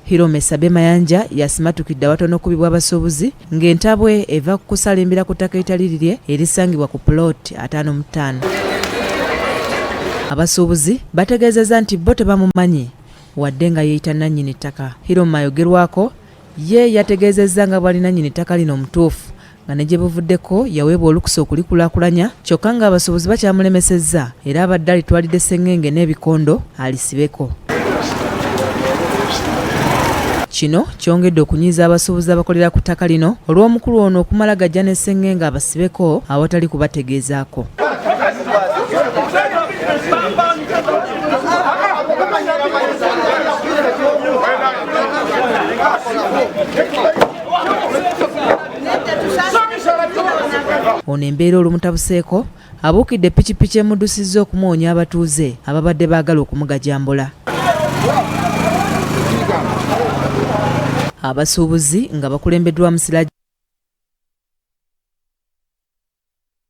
Hirome Sabe Mayanja yasimatukidde awatono okubibwa abasuubuzi ng'entabwe eva kusalimbira ku ttaka etalirire erisangibwa ku plot 55. Abasuubuzi bategeezezza nti bo tebamumanyi wadde nga yeyita nnyini ttaka. Hirome ayogerwako ye yategeezezza nga bw'alina nnyini ttaka lino omutuufu nga ne gye buvuddeko yaweebwa olukusa okulikulaakulanya kyokka nga abasuubuzi bakyamulemesezza era abadde alitwalidde sseŋŋenge n'ebikondo alisibeko. Kino kyongedde okunyiiza abasuubuzi abakolera ku ttaka lino olw'omukulu ono okumala gajja ne sseŋŋenge abasibeko awatali kubategeezaako. Ono embeera olumutabuseeko abuukidde ppikipiki emuddusizza okumwonya abatuuze ababadde baagala okumugajambula. Abasuubuzi nga bakulembeddwa Musira